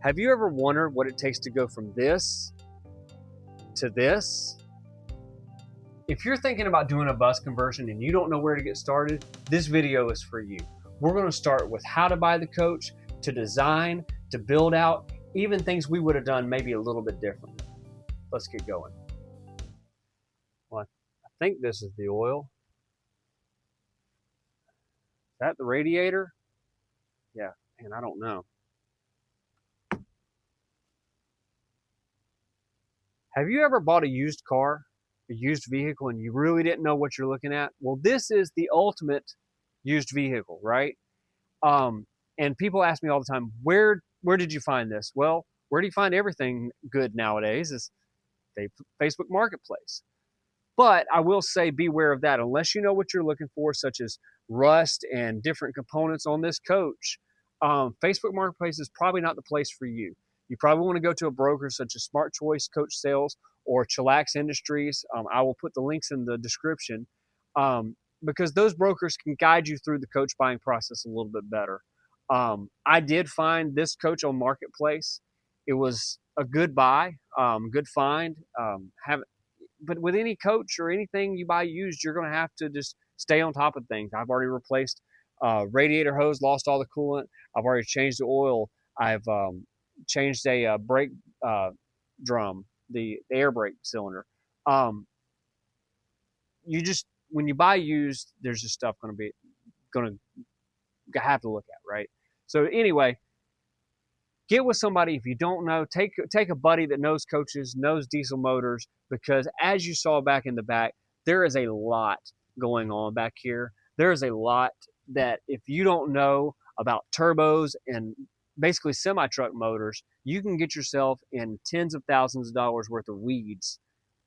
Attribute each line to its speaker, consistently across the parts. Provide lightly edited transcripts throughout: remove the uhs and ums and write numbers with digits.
Speaker 1: Have you ever wondered what it takes to go from this to this? If you're thinking about doing a bus conversion and you don't know where to get started, this video is for you. We're going to start with how to buy the coach, to design, to build out, even things we would have done maybe a little bit differently. Let's get going. Well, I think this is the oil. Is that the radiator? Yeah, and I don't know. Have you ever bought a used car, a used vehicle, and you really didn't know what you're looking at? Well, this is the ultimate used vehicle, right? And people ask me all the time, where did you find this? Well, where do you find everything good nowadays? Is Facebook Marketplace. But I will say beware of that. Unless you know what you're looking for, such as rust and different components on this coach, Facebook Marketplace is probably not the place for you. You probably want to go to a broker such as Smart Choice Coach Sales or Chillax Industries. I will put the links in the description because those brokers can guide you through the coach buying process a little bit better. I did find this coach on Marketplace. It was a good buy, good find. But with any coach or anything you buy used, you're going to have to just stay on top of things. I've already replaced radiator hose, lost all the coolant. I've already changed the oil. I've changed a brake drum, the air brake cylinder. You just, when you buy used, there's just stuff going to have to look at, right? So anyway, get with somebody. If you don't know, take a buddy that knows coaches, knows diesel motors, because as you saw back in the back, there is a lot going on back here. There is a lot that if you don't know about turbos and basically semi-truck motors, you can get yourself in tens of thousands of dollars worth of weeds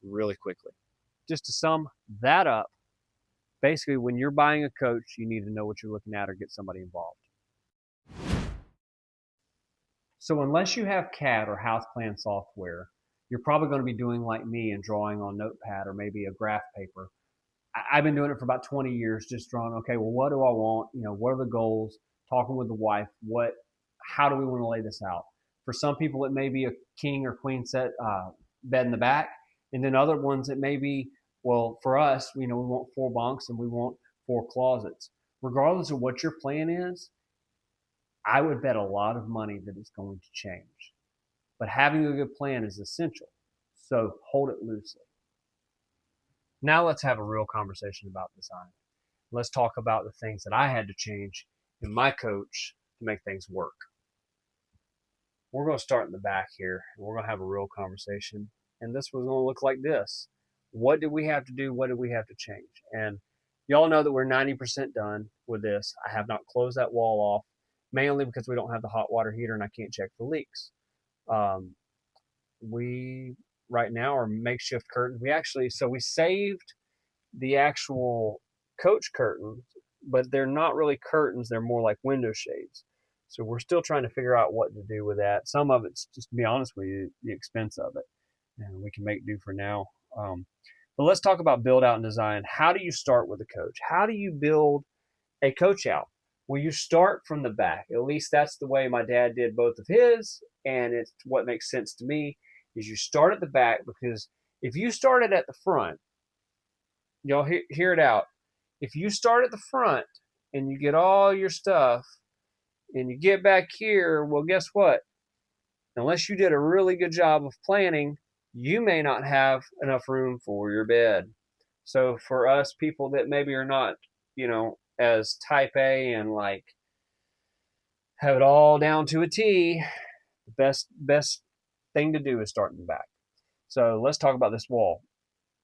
Speaker 1: really quickly. Just to sum that up, basically when you're buying a coach, you need to know what you're looking at or get somebody involved. So unless you have CAD or house plan software, you're probably going to be doing like me and drawing on Notepad or maybe a graph paper. I've been doing it for about 20 years, just drawing, okay, well, what do I want? What are the goals? Talking with the wife, how do we want to lay this out? For some people, it may be a king or queen set bed in the back. And then other ones, it may be, well, for us, we want 4 bunks and we want 4 closets. Regardless of what your plan is, I would bet a lot of money that it's going to change. But having a good plan is essential. So hold it loosely. Now let's have a real conversation about design. Let's talk about the things that I had to change in my coach to make things work. We're going to start in the back here, and we're going to have a real conversation. And this was going to look like this. What did we have to do? What did we have to change? And y'all know that we're 90% done with this. I have not closed that wall off, mainly because we don't have the hot water heater and I can't check the leaks. We right now are makeshift curtains. We saved the actual coach curtains, but they're not really curtains. They're more like window shades. So we're still trying to figure out what to do with that. Some of it's, just to be honest with you, the expense of it, and we can make do for now. But let's talk about build out and design. How do you start with a coach? How do you build a coach out? Well, you start from the back. At least that's the way my dad did both of his, and it's what makes sense to me, is you start at the back, because if you started at the front, y'all hear it out. If you start at the front and you get all your stuff and you get back here, well, guess what? Unless you did a really good job of planning, you may not have enough room for your bed. So for us people that maybe are not, as type A and like have it all down to a T, the best thing to do is start in the back. So let's talk about this wall.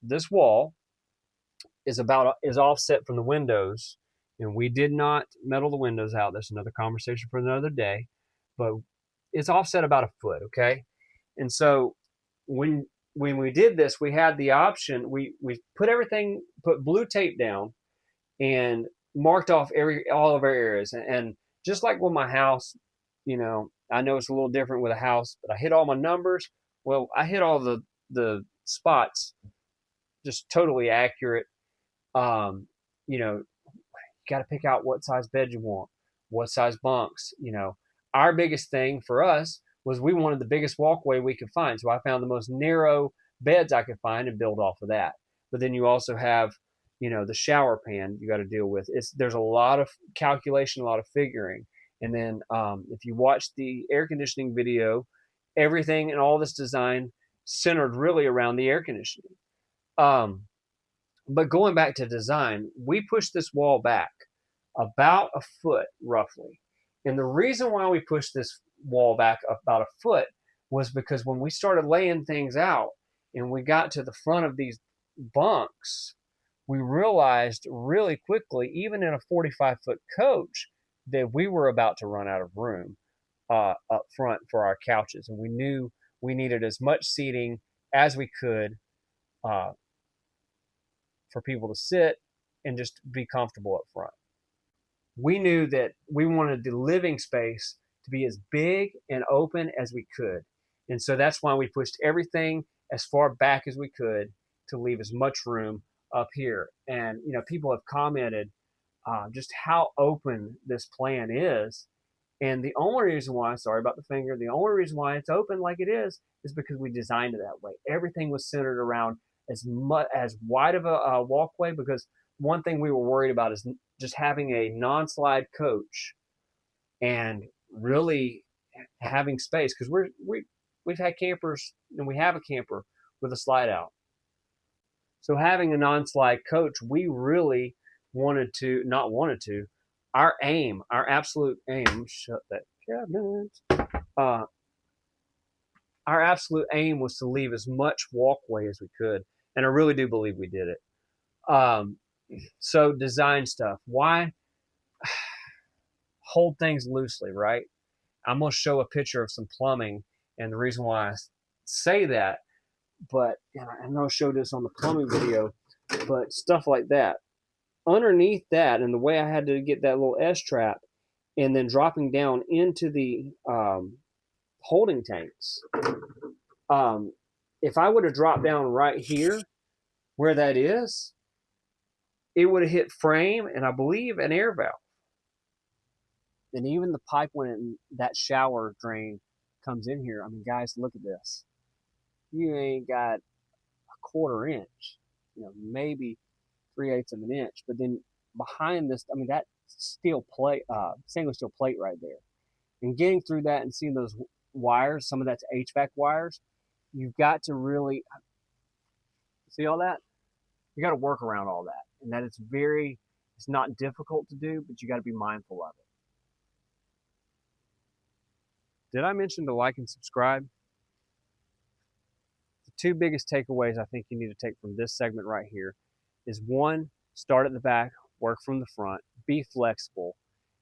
Speaker 1: This wall is offset from the windows, and we did not metal the windows out. That's another conversation for another day, but it's offset about 1 foot, okay? And so when we did this, we had the option. We put blue tape down and marked off all of our areas. And just like with my house, I know it's a little different with a house, but I hit all my numbers. Well, I hit all the spots just totally accurate. You got to pick out what size bed you want, what size bunks. Our biggest thing for us was we wanted the biggest walkway we could find. So I found the most narrow beds I could find and build off of that. But then you also have, the shower pan you got to deal with. There's a lot of calculation, a lot of figuring. And then if you watch the air conditioning video, everything and all this design centered really around the air conditioning. But going back to design, we pushed this wall back about a foot roughly. And the reason why we pushed this wall back about a foot was because when we started laying things out and we got to the front of these bunks, we realized really quickly, even in a 45-foot coach, that we were about to run out of room up front for our couches. And we knew we needed as much seating as we could for people to sit and just be comfortable up front. We knew that we wanted the living space to be as big and open as we could. And so that's why we pushed everything as far back as we could to leave as much room up here. And, people have commented just how open this plan is. And the only reason why, sorry about the finger, the only reason why it's open like it is because we designed it that way. Everything was centered around as wide of a walkway, because one thing we were worried about is just having a non-slide coach and really having space, because we've had campers and we have a camper with a slide out. So having a non-slide coach, we really our absolute aim, shut that cabinet. Our absolute aim was to leave as much walkway as we could. And I really do believe we did it. So design stuff. Why hold things loosely, right? I'm going to show a picture of some plumbing, and the reason why I say that, but I know I showed this on the plumbing video, but stuff like that. Underneath that, and the way I had to get that little S-trap, and then dropping down into the holding tanks. If I would have dropped down right here, where that is, it would have hit frame and I believe an air valve. And even the pipe when that shower drain comes in here, I mean, guys, look at this. You ain't got a quarter inch, maybe 3/8 of an inch. But then behind this, I mean, that steel plate, stainless steel plate right there. And getting through that and seeing those wires, some of that's HVAC wires, you've got to really see all that. You got to work around all that, and that it's not difficult to do, but you got to be mindful of it. Did I mention to like and subscribe? The two biggest takeaways I think you need to take from this segment right here is, one, start at the back, work from the front, be flexible,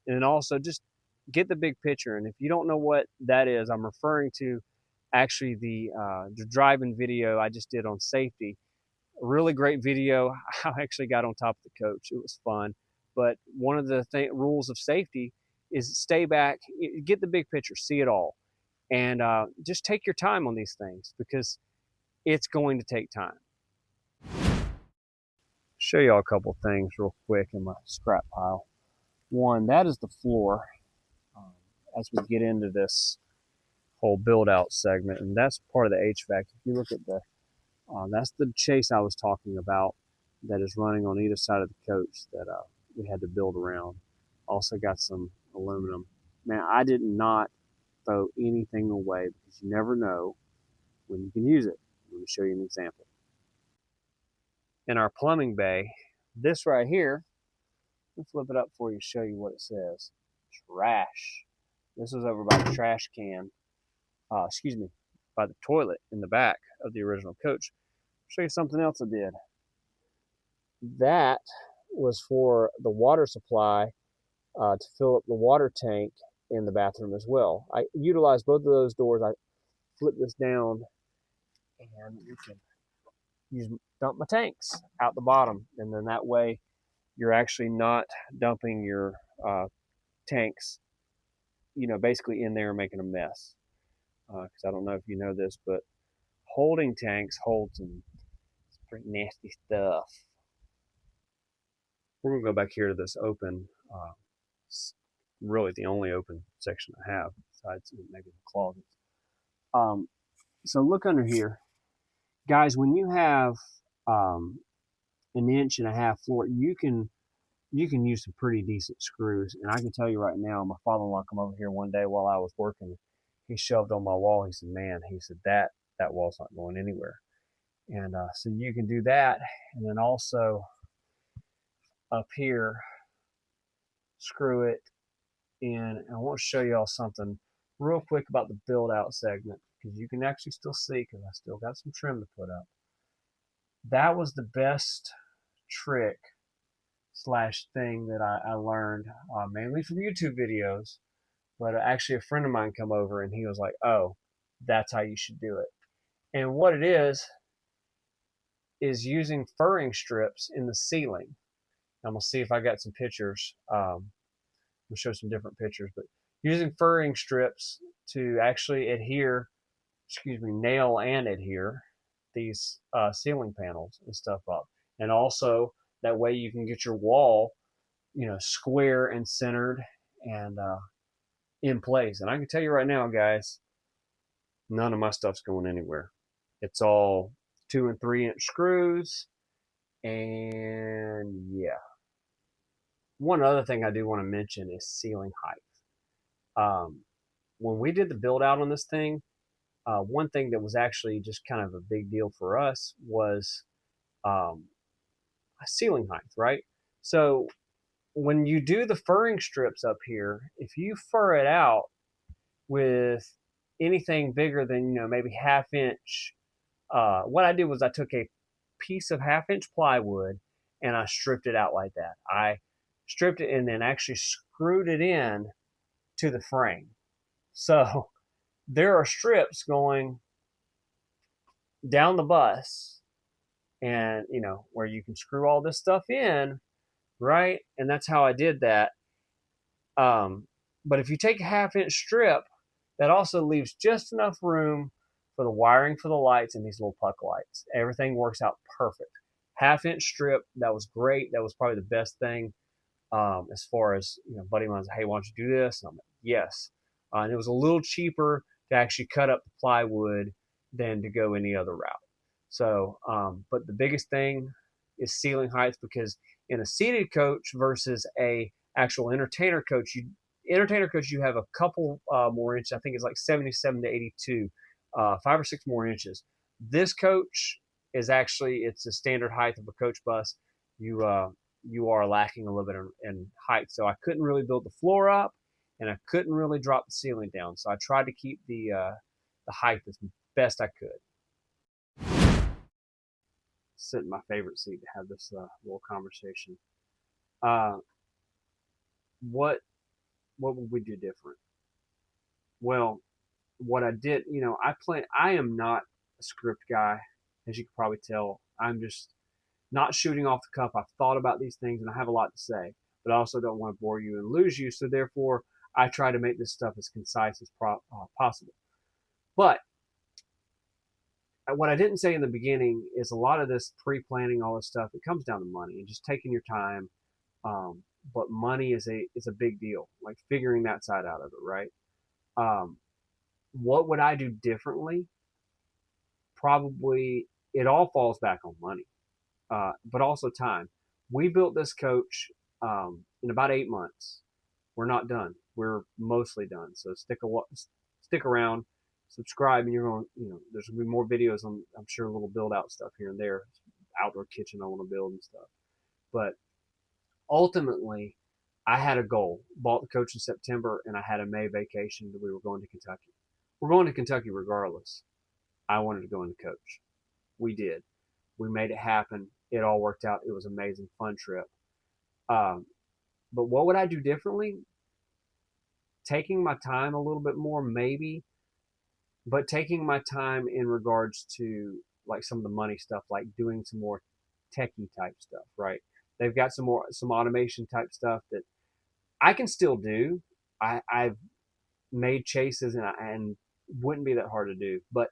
Speaker 1: and then also just get the big picture. And if you don't know what that is, I'm referring to actually the driving video I just did on safety. A really great video. I actually got on top of the coach. It was fun. But one of the rules of safety is stay back, get the big picture, see it all. And just take your time on these things, because it's going to take time. Show y'all a couple things real quick in my scrap pile. One, that is the floor as we get into this whole build out segment, and that's part of the HVAC. If you look at that's the chase I was talking about that is running on either side of the coach that we had to build around. Also got some aluminum. Man, I did not throw anything away, because you never know when you can use it. Let me show you an example. In our plumbing bay, this right here, let me flip it up for you to show you what it says. Trash. This was over by the trash can, by the toilet in the back of the original coach. I'll show you something else I did. That was for the water supply to fill up the water tank in the bathroom as well. I utilized both of those doors. I flipped this down, and you can dump my tanks out the bottom, and then that way you're actually not dumping your tanks, basically in there making a mess. Because I don't know if you know this, but holding tanks hold some pretty nasty stuff. We're gonna go back here to this open, really the only open section I have, besides maybe the closets. So look under here, guys. When you have um, an inch and a half floor, you can use some pretty decent screws. And I can tell you right now, my father-in-law come over here one day while I was working. He shoved on my wall. He said, "Man," he said, that wall's not going anywhere." And so you can do that, and then also up here, screw it in. And I want to show y'all something real quick about the build out segment, because you can actually still see, because I still got some trim to put up. That was the best trick slash thing that I learned, mainly from YouTube videos. But actually, a friend of mine come over and he was like, "Oh, that's how you should do it." And what it is using furring strips in the ceiling. I'm gonna see if I got some pictures. We'll show some different pictures, but using furring strips to actually nail and adhere these ceiling panels and stuff up. And also that way you can get your wall, square and centered and in place. And I can tell you right now, guys, none of my stuff's going anywhere. It's all 2 and 3 inch screws. And yeah, one other thing I do want to mention is ceiling height. When we did the build out on this thing, one thing that was actually just kind of a big deal for us was um, ceiling height, right? So when you do the furring strips up here, if you fur it out with anything bigger than, maybe half inch, what I did was I took a piece of half inch plywood and I stripped it out like that. I stripped it and then actually screwed it in to the frame. So there are strips going down the bus and, where you can screw all this stuff in, right? And that's how I did that. But if you take a half inch strip, that also leaves just enough room for the wiring for the lights and these little puck lights. Everything works out perfect. Half inch strip, that was great. That was probably the best thing as far as, buddy of mine said, "Hey, why don't you do this?" And I'm like, "Yes." And it was a little cheaper to actually cut up the plywood than to go any other route. So, but the biggest thing is ceiling heights, because in a seated coach versus a actual entertainer coach, you have a couple more inches. I think it's like 77 to 82, 5 or 6 more inches. This coach is actually, it's a standard height of a coach bus. You are lacking a little bit in height. So I couldn't really build the floor up, and I couldn't really drop the ceiling down. So I tried to keep the height as best I could. Sit in my favorite seat to have this little conversation. Uh, what what would we do different? Well, what I did, I am not a script guy, as you can probably tell. I'm just not shooting off the cuff. I've thought about these things and I have a lot to say, but I also don't want to bore you and lose you. So therefore, I try to make this stuff as concise as possible. But what I didn't say in the beginning is a lot of this pre-planning, all this stuff, it comes down to money and just taking your time. But money is a big deal, like figuring that side out of it, right? Um, what would I do differently? Probably it all falls back on money, but also time. We built this coach in about 8 months. We're not done. We're mostly done. So stick around, subscribe, and you're going. There's gonna be more videos on. I'm sure a little build out stuff here and there, outdoor kitchen I want to build and stuff. But ultimately, I had a goal. Bought the coach in September, and I had a May vacation that we were going to Kentucky. We're going to Kentucky regardless. I wanted to go into coach. We did. We made it happen. It all worked out. It was an amazing, fun trip. Um, but what would I do differently? Taking my time a little bit more, maybe, but taking my time in regards to like some of the money stuff, like doing some more techie type stuff, right? They've got some automation type stuff that I can still do. I've made chases and wouldn't be that hard to do, but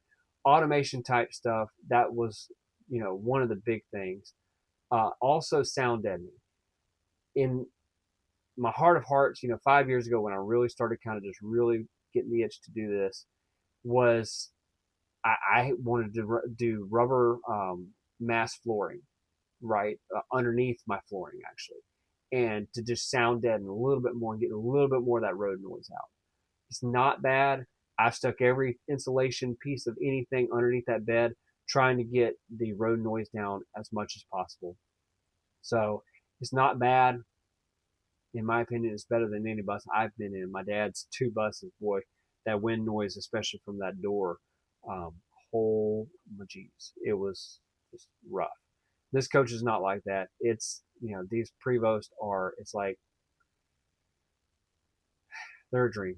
Speaker 1: automation type stuff, that was, one of the big things. Also sound deadening. In my heart of hearts, 5 years ago when I really started kind of just really getting the itch to do this, was I wanted to do rubber mass flooring, right, underneath my flooring actually, and to just sound deaden a little bit more and get a little bit more of that road noise out. It's not bad. I've stuck every insulation piece of anything underneath that bed, trying to get the road noise down as much as possible. So it's not bad. In my opinion, it's better than any bus I've been in. My dad's 2 buses, boy, that wind noise, especially from that door, um, whole jeez, it was just rough. This coach is not like that. It's, these Prevost are, it's like they're a dream.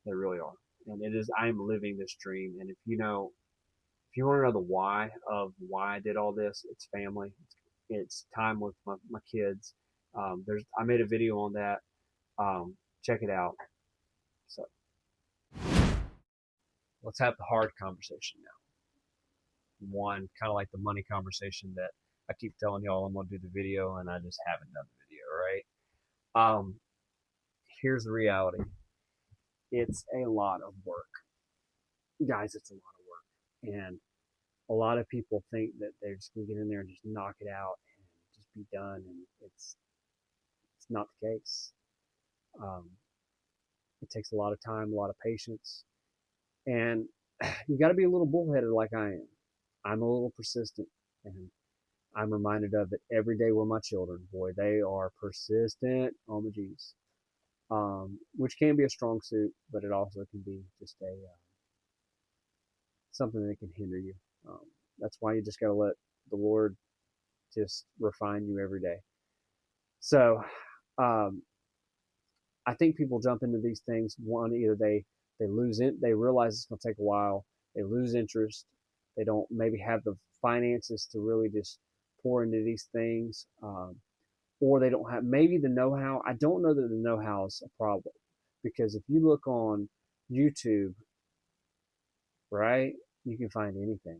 Speaker 1: They really are. And it is, I'm living this dream. And if you want to know the why of why I did all this, it's family. It's time with my kids. I made a video on that. Check it out. So let's have the hard conversation now. One, kind of like the money conversation that I keep telling y'all I'm gonna do the video, and I just haven't done the video. Right? Here's the reality. It's a lot of work, guys. It's a lot of work, and a lot of people think that they're just gonna get in there and just knock it out and just be done, and it's not the case. Um, it takes a lot of time, a lot of patience, and you got to be a little bullheaded like I am. I'm a little persistent, and I'm reminded of it every day with my children. Boy, they are persistent. Oh my geez. Which can be a strong suit, but it also can be just a something that can hinder you. Um, that's why you just got to let the Lord just refine you every day. So, um, I think people jump into these things. One, either they lose it, they realize it's going to take a while, they lose interest, they don't maybe have the finances to really just pour into these things, or they don't have maybe the know-how. I don't know that the know-how is a problem, because if you look on YouTube, right, you can find anything.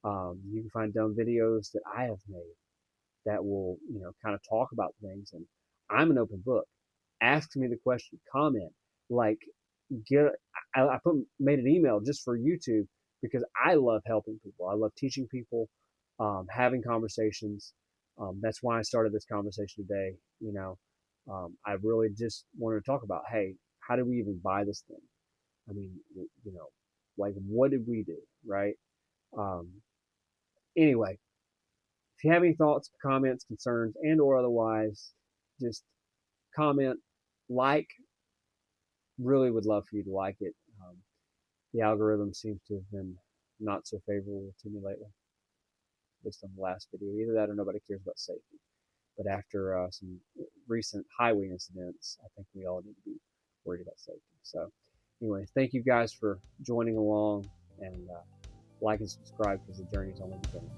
Speaker 1: You can find dumb videos that I have made that will, kind of talk about things, and I'm an open book. Ask me the question, comment, like, get. I made an email just for YouTube because I love helping people. I love teaching people, having conversations. That's why I started this conversation today. I really just wanted to talk about, hey, how do we even buy this thing? I mean, like, what did we do, right? Um, anyway, if you have any thoughts, comments, concerns, and or otherwise, just comment, like. Really would love for you to like it. The algorithm seems to have been not so favorable to me lately, based on the last video. Either that or nobody cares about safety. But after some recent highway incidents, I think we all need to be worried about safety. So anyway, thank you guys for joining along, and like and subscribe, because the journey is only beginning.